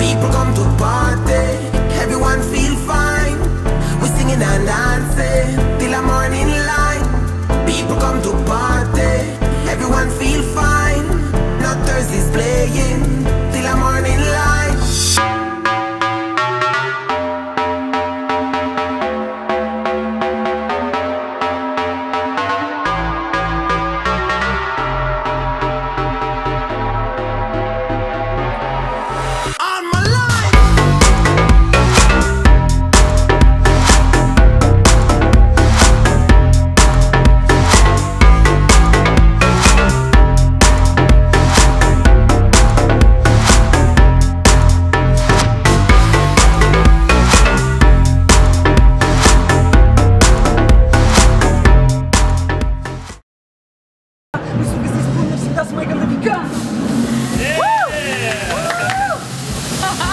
People come to party, everyone feel fine. We singing and dancing till the morning light. People come to party.